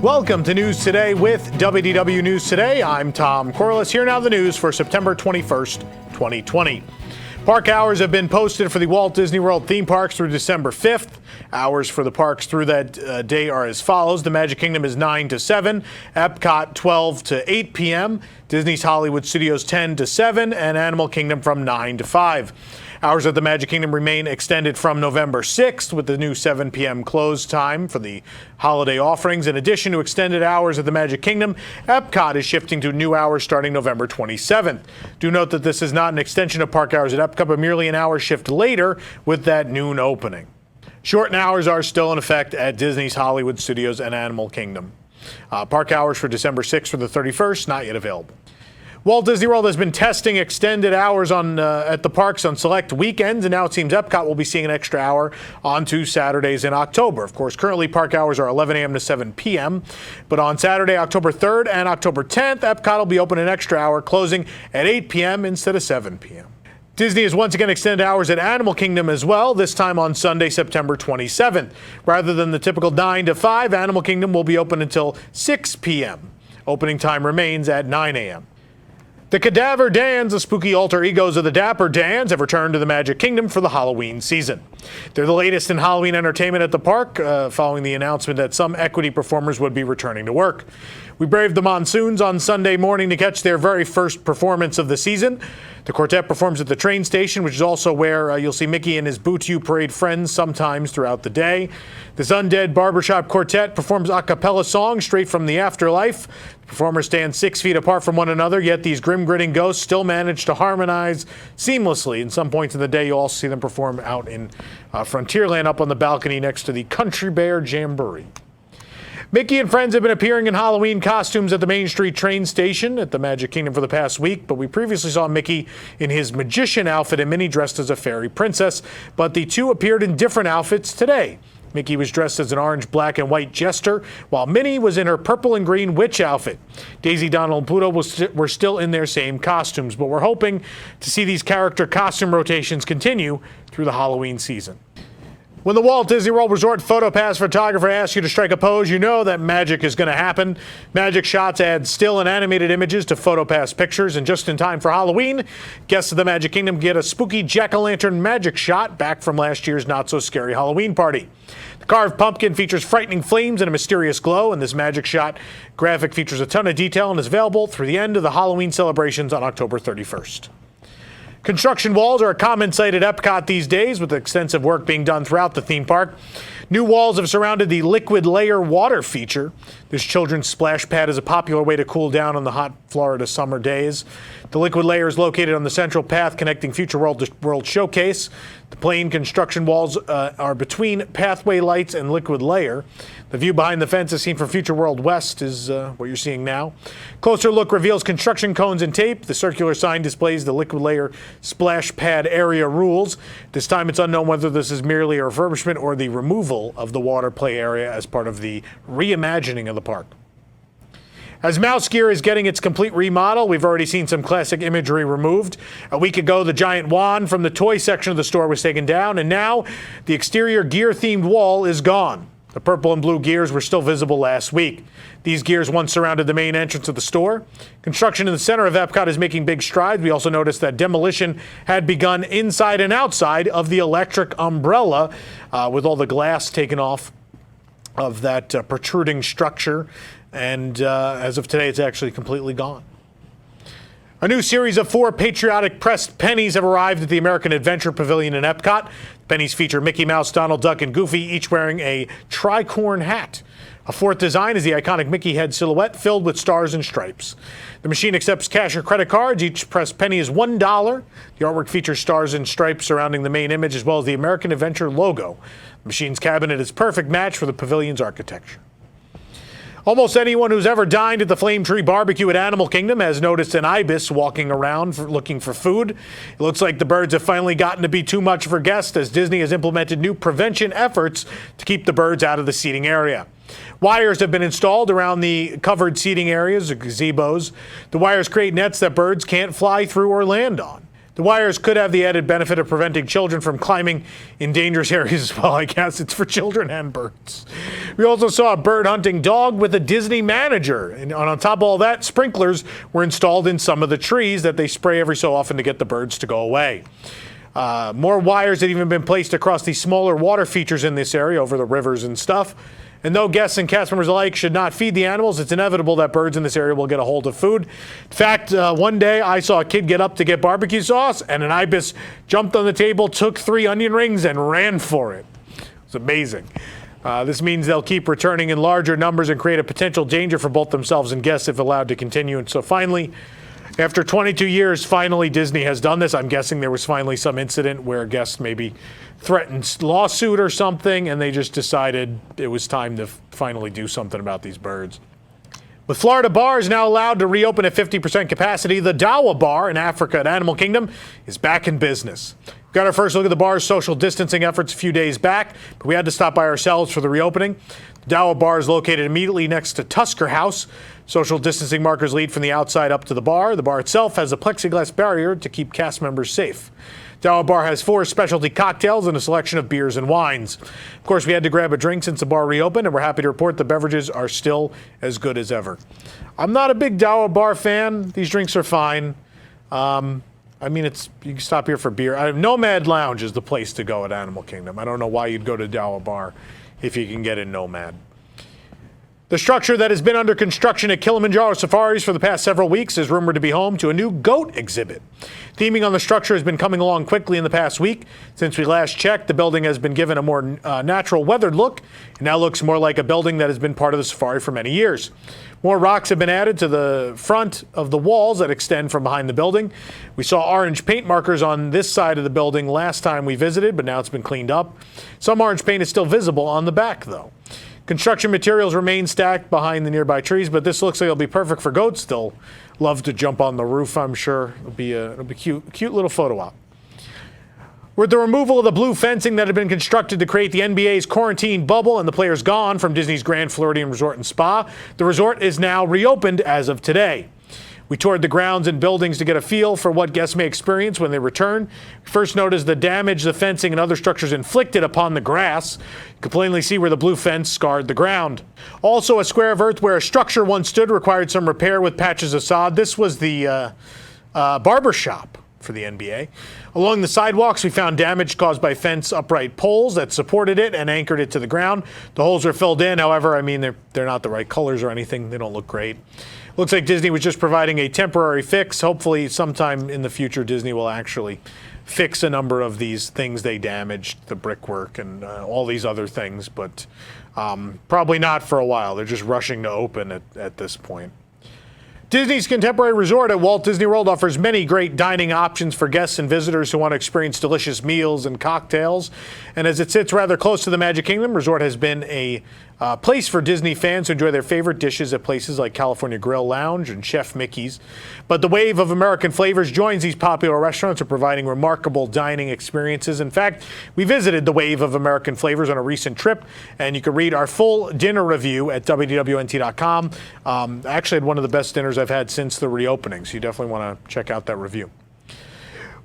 Welcome to News Today with WDW News Today. I'm Tom Corliss. Here now the news for September 21st, 2020. Park hours have been posted for the Walt Disney World theme parks through December 5th. Hours for the parks through that day are as follows. The Magic Kingdom is 9 to 7, Epcot 12 to 8 p.m., Disney's Hollywood Studios 10 to 7, and Animal Kingdom from 9 to 5. Hours at the Magic Kingdom remain extended from November 6th with the new 7 p.m. close time for the holiday offerings. In addition to extended hours at the Magic Kingdom, Epcot is shifting to new hours starting November 27th. Do note that this is not an extension of park hours at Epcot, but merely an hour shift later with that noon opening. Shortened hours are still in effect at Disney's Hollywood Studios and Animal Kingdom. Park hours for December 6th through the 31st, not yet available. Walt Disney World has been testing extended hours at the parks on select weekends, and now it seems Epcot will be seeing an extra hour on 2 Saturdays in October. Of course, currently park hours are 11 a.m. to 7 p.m., but on Saturday, October 3rd and October 10th, Epcot will be open an extra hour, closing at 8 p.m. instead of 7 p.m. Disney has once again extended hours at Animal Kingdom as well, this time on Sunday, September 27th. Rather than the typical 9 to 5, Animal Kingdom will be open until 6 p.m. Opening time remains at 9 a.m. The Cadaver Dans, the spooky alter egos of the Dapper Dans, have returned to the Magic Kingdom for the Halloween season. They're the latest in Halloween entertainment at the park, following the announcement that some equity performers would be returning to work. We braved the monsoons on Sunday morning to catch their very first performance of the season. The quartet performs at the train station, which is also where you'll see Mickey and his Boo to You Parade friends sometimes throughout the day. This undead barbershop quartet performs a cappella songs straight from the afterlife. The performers stand 6 feet apart from one another, yet these grim-grinning ghosts still manage to harmonize seamlessly. In some points in the day, you'll also see them perform out in Frontierland up on the balcony next to the Country Bear Jamboree. Mickey and friends have been appearing in Halloween costumes at the Main Street train station at the Magic Kingdom for the past week, but we previously saw Mickey in his magician outfit and Minnie dressed as a fairy princess, but the two appeared in different outfits today. Mickey was dressed as an orange, black, and white jester, while Minnie was in her purple and green witch outfit. Daisy, Donald, and Pluto were still in their same costumes, but we're hoping to see these character costume rotations continue through the Halloween season. When the Walt Disney World Resort PhotoPass photographer asks you to strike a pose, you know that magic is going to happen. Magic Shots add still and animated images to PhotoPass pictures, and just in time for Halloween, guests of the Magic Kingdom get a spooky jack-o'-lantern magic shot back from last year's not-so-scary Halloween party. The carved pumpkin features frightening flames and a mysterious glow, and this magic shot graphic features a ton of detail and is available through the end of the Halloween celebrations on October 31st. Construction walls are a common sight at Epcot these days, with extensive work being done throughout the theme park. New walls have surrounded the liquid layer water feature. This children's splash pad is a popular way to cool down on the hot Florida summer days. The liquid layer is located on the central path connecting Future World to World Showcase. The plain construction walls are between pathway lights and liquid layer. The view behind the fence as seen from Future World West is what you're seeing now. Closer look reveals construction cones and tape. The circular sign displays the liquid layer splash pad area rules. This time it's unknown whether this is merely a refurbishment or the removal of the water play area as part of the reimagining of the park. As Mouse Gear is getting its complete remodel, we've already seen some classic imagery removed. A week ago, the giant wand from the toy section of the store was taken down, and now the exterior gear-themed wall is gone. The purple and blue gears were still visible last week. These gears once surrounded the main entrance of the store. Construction in the center of Epcot is making big strides. We also noticed that demolition had begun inside and outside of the electric umbrella, with all the glass taken off of that protruding structure. And as of today, it's actually completely gone. A new series of 4 patriotic pressed pennies have arrived at the American Adventure Pavilion in Epcot. Pennies feature Mickey Mouse, Donald Duck, and Goofy, each wearing a tricorn hat. A 4th design is the iconic Mickey head silhouette filled with stars and stripes. The machine accepts cash or credit cards. Each pressed penny is $1. The artwork features stars and stripes surrounding the main image as well as the American Adventure logo. The machine's cabinet is a perfect match for the pavilion's architecture. Almost anyone who's ever dined at the Flame Tree Barbecue at Animal Kingdom has noticed an ibis walking around looking for food. It looks like the birds have finally gotten to be too much for guests as Disney has implemented new prevention efforts to keep the birds out of the seating area. Wires have been installed around the covered seating areas, or gazebos. The wires create nets that birds can't fly through or land on. The wires could have the added benefit of preventing children from climbing in dangerous areas as well. I guess it's for children and birds. We also saw a bird hunting dog with a Disney manager. And on top of all that, sprinklers were installed in some of the trees that they spray every so often to get the birds to go away. More wires had even been placed across the smaller water features in this area over the rivers and stuff. And though guests and cast members alike should not feed the animals, it's inevitable that birds in this area will get a hold of food. In fact, one day I saw a kid get up to get barbecue sauce, and an ibis jumped on the table, took 3 onion rings, and ran for it. It's amazing. This means they'll keep returning in larger numbers and create a potential danger for both themselves and guests if allowed to continue. And so finally, after 22 years, finally Disney has done this. I'm guessing there was finally some incident where guests maybe threatened lawsuit or something, and they just decided it was time to finally do something about these birds. With Florida bars now allowed to reopen at 50% capacity, the Dowe Bar in Africa at Animal Kingdom is back in business. We got our first look at the bar's social distancing efforts a few days back, but we had to stop by ourselves for the reopening. The Dowe Bar is located immediately next to Tusker House. Social distancing markers lead from the outside up to the bar. The bar itself has a plexiglass barrier to keep cast members safe. Dowe Bar has 4 specialty cocktails and a selection of beers and wines. Of course, we had to grab a drink since the bar reopened, and we're happy to report the beverages are still as good as ever. I'm not a big Dowe Bar fan. These drinks are fine. I mean, you can stop here for beer. Nomad Lounge is the place to go at Animal Kingdom. I don't know why you'd go to Dowe Bar if you can get in Nomad. The structure that has been under construction at Kilimanjaro Safaris for the past several weeks is rumored to be home to a new goat exhibit. Theming on the structure has been coming along quickly in the past week. Since we last checked, the building has been given a more natural weathered look and now looks more like a building that has been part of the safari for many years. More rocks have been added to the front of the walls that extend from behind the building. We saw orange paint markers on this side of the building last time we visited, but now it's been cleaned up. Some orange paint is still visible on the back, though. Construction materials remain stacked behind the nearby trees, but this looks like it'll be perfect for goats. They'll love to jump on the roof, I'm sure. It'll be cute little photo op. With the removal of the blue fencing that had been constructed to create the NBA's quarantine bubble and the players gone from Disney's Grand Floridian Resort and Spa, the resort is now reopened as of today. We toured the grounds and buildings to get a feel for what guests may experience when they return. We first noticed the damage the fencing and other structures inflicted upon the grass. You could plainly see where the blue fence scarred the ground. Also, a square of earth where a structure once stood required some repair with patches of sod. This was the barber shop for the NBA. Along the sidewalks, we found damage caused by fence upright poles that supported it and anchored it to the ground. The holes are filled in. However, I mean, they're not the right colors or anything. They don't look great. Looks like Disney was just providing a temporary fix. Hopefully, sometime in the future, Disney will actually fix a number of these things they damaged, the brickwork and all these other things, but probably not for a while. They're just rushing to open at this point. Disney's Contemporary Resort at Walt Disney World offers many great dining options for guests and visitors who want to experience delicious meals and cocktails. And as it sits rather close to the Magic Kingdom, resort has been a place for Disney fans to enjoy their favorite dishes at places like California Grill Lounge and Chef Mickey's. But the wave of American flavors joins these popular restaurants in providing remarkable dining experiences. In fact, we visited the wave of American flavors on a recent trip, and you can read our full dinner review at WDWNT.com. I actually had one of the best dinners I've had since the reopening, so you definitely want to check out that review.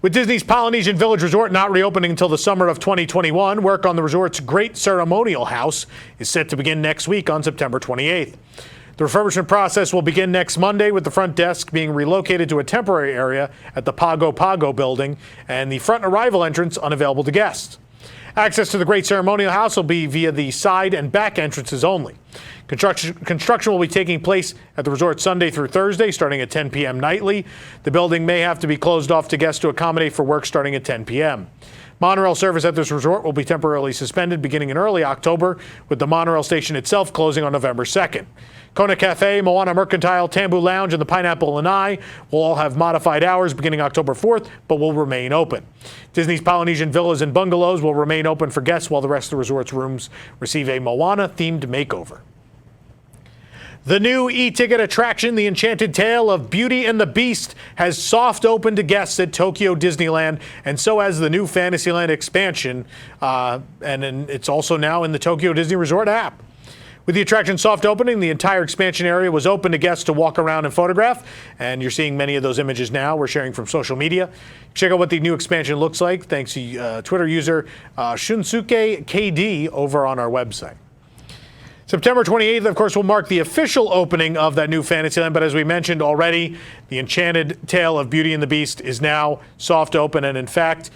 With Disney's Polynesian Village Resort not reopening until the summer of 2021, work on the resort's Great Ceremonial House is set to begin next week on September 28th. The refurbishment process will begin next Monday with the front desk being relocated to a temporary area at the Pago Pago building and the front arrival entrance unavailable to guests. Access to the Great Ceremonial House will be via the side and back entrances only. Construction will be taking place at the resort Sunday through Thursday, starting at 10 p.m. nightly. The building may have to be closed off to guests to accommodate for work starting at 10 p.m. Monorail service at this resort will be temporarily suspended beginning in early October, with the monorail station itself closing on November 2nd. Kona Cafe, Moana Mercantile, Tambu Lounge, and the Pineapple Lanai will all have modified hours beginning October 4th, but will remain open. Disney's Polynesian Villas and Bungalows will remain open for guests while the rest of the resort's rooms receive a Moana-themed makeover. The new e-ticket attraction, The Enchanted Tale of Beauty and the Beast, has soft opened to guests at Tokyo Disneyland, and so has the new Fantasyland expansion, and it's also now in the Tokyo Disney Resort app. With the attraction soft opening, the entire expansion area was open to guests to walk around and photograph, and you're seeing many of those images now. We're sharing from social media. Check out what the new expansion looks like thanks to Twitter user Shunsuke KD over on our website. September 28th, of course, will mark the official opening of that new Fantasyland, but as we mentioned already, the Enchanted Tale of Beauty and the Beast is now soft open, and in fact,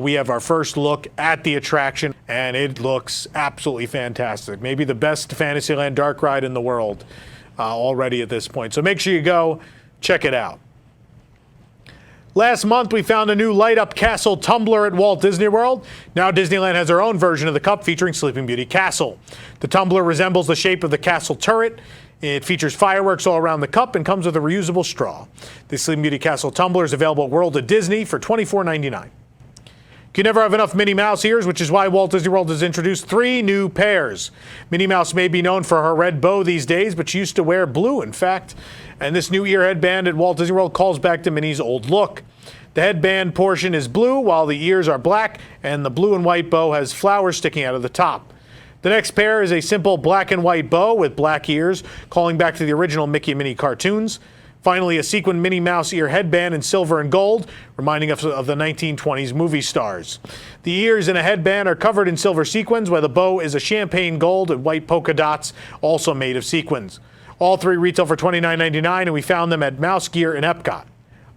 we have our first look at the attraction, and it looks absolutely fantastic. Maybe the best Fantasyland dark ride in the world already at this point. So make sure you go check it out. Last month, we found a new light-up castle tumbler at Walt Disney World. Now Disneyland has their own version of the cup featuring Sleeping Beauty Castle. The tumbler resembles the shape of the castle turret. It features fireworks all around the cup and comes with a reusable straw. The Sleeping Beauty Castle tumbler is available at World of Disney for $24.99. You can never have enough Minnie Mouse ears, which is why Walt Disney World has introduced 3 new pairs. Minnie Mouse may be known for her red bow these days, but she used to wear blue, in fact. And this new ear headband at Walt Disney World calls back to Minnie's old look. The headband portion is blue, while the ears are black, and the blue and white bow has flowers sticking out of the top. The next pair is a simple black and white bow with black ears, calling back to the original Mickey and Minnie cartoons. Finally, a sequined Minnie Mouse ear headband in silver and gold, reminding us of the 1920s movie stars. The ears and a headband are covered in silver sequins, while the bow is a champagne gold and white polka dots, also made of sequins. All 3 retail for $29.99, and we found them at Mouse Gear in Epcot.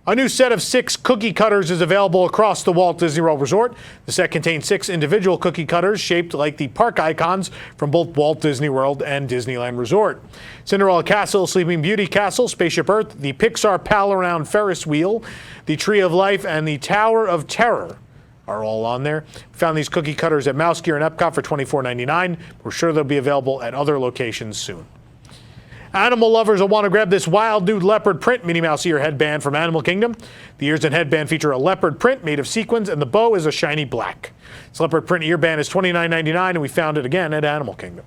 A new set of 6 cookie cutters is available across the Walt Disney World Resort. The set contains 6 individual cookie cutters shaped like the park icons from both Walt Disney World and Disneyland Resort. Cinderella Castle, Sleeping Beauty Castle, Spaceship Earth, the Pixar Pal Around Ferris Wheel, the Tree of Life, and the Tower of Terror are all on there. We found these cookie cutters at Mouse Gear and Epcot for $24.99. We're sure they'll be available at other locations soon. Animal lovers will want to grab this wild nude leopard print Minnie Mouse ear headband from Animal Kingdom. The ears and headband feature a leopard print made of sequins, and the bow is a shiny black. This leopard print earband is $29.99, and we found it again at Animal Kingdom.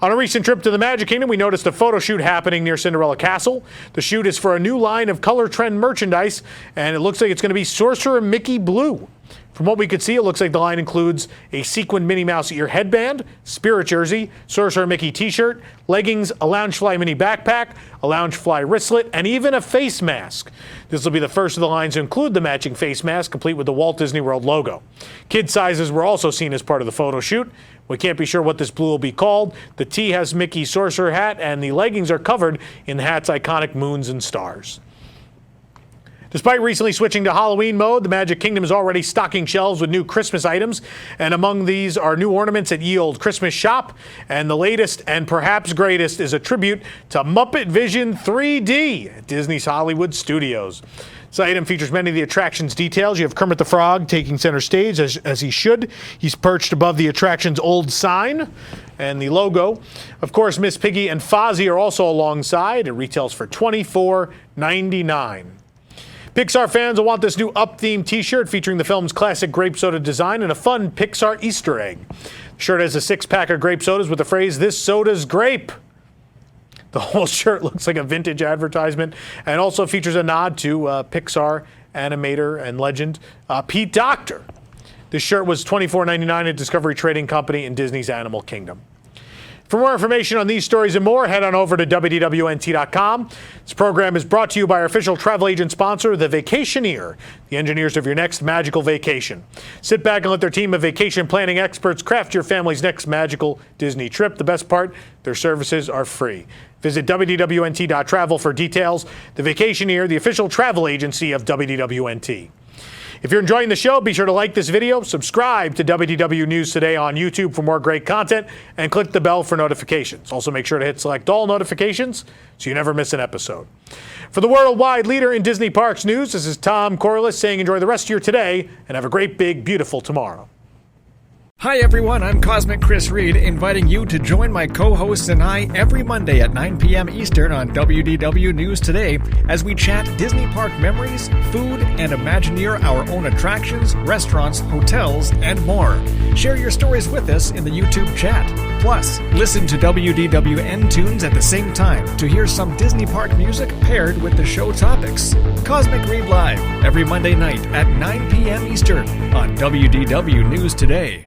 On a recent trip to the Magic Kingdom, we noticed a photo shoot happening near Cinderella Castle. The shoot is for a new line of color trend merchandise, and it looks like it's going to be Sorcerer Mickey Blue. From what we could see, it looks like the line includes a sequined Minnie Mouse ear headband, Spirit jersey, Sorcerer Mickey t-shirt, leggings, a Loungefly mini backpack, a Loungefly wristlet, and even a face mask. This will be the first of the lines to include the matching face mask, complete with the Walt Disney World logo. Kid sizes were also seen as part of the photo shoot. We can't be sure what this blue will be called. The tee has Mickey's sorcerer hat, and the leggings are covered in the hat's iconic moons and stars. Despite recently switching to Halloween mode, the Magic Kingdom is already stocking shelves with new Christmas items, and among these are new ornaments at Ye Olde Christmas Shop, and the latest and perhaps greatest is a tribute to Muppet Vision 3D at Disney's Hollywood Studios. This item features many of the attraction's details. You have Kermit the Frog taking center stage, as he should. He's perched above the attraction's old sign and the logo. Of course, Miss Piggy and Fozzie are also alongside. It retails for $24.99. Pixar fans will want this new Up-themed t-shirt featuring the film's classic grape soda design and a fun Pixar Easter egg. The shirt has a 6-pack of grape sodas with the phrase, "This soda's grape." The whole shirt looks like a vintage advertisement and also features a nod to Pixar animator and legend Pete Docter. This shirt was $24.99 at Discovery Trading Company in Disney's Animal Kingdom. For more information on these stories and more, head on over to WDWNT.com. This program is brought to you by our official travel agent sponsor, The Vacationeer, the engineers of your next magical vacation. Sit back and let their team of vacation planning experts craft your family's next magical Disney trip. The best part, their services are free. Visit WDWNT.travel for details. The Vacationeer, the official travel agency of WDWNT. If you're enjoying the show, be sure to like this video, subscribe to WDW News Today on YouTube for more great content, and click the bell for notifications. Also, make sure to hit select all notifications so you never miss an episode. For the worldwide leader in Disney Parks news, this is Tom Corliss saying enjoy the rest of your today and have a great, big, beautiful tomorrow. Hi everyone, I'm Cosmic Chris Reed, inviting you to join my co-hosts and I every Monday at 9 p.m. Eastern on WDW News Today as we chat Disney Park memories, food, and Imagineer our own attractions, restaurants, hotels, and more. Share your stories with us in the YouTube chat. Plus, listen to WDWN tunes at the same time to hear some Disney Park music paired with the show topics. Cosmic Read Live, every Monday night at 9 p.m. Eastern on WDW News Today.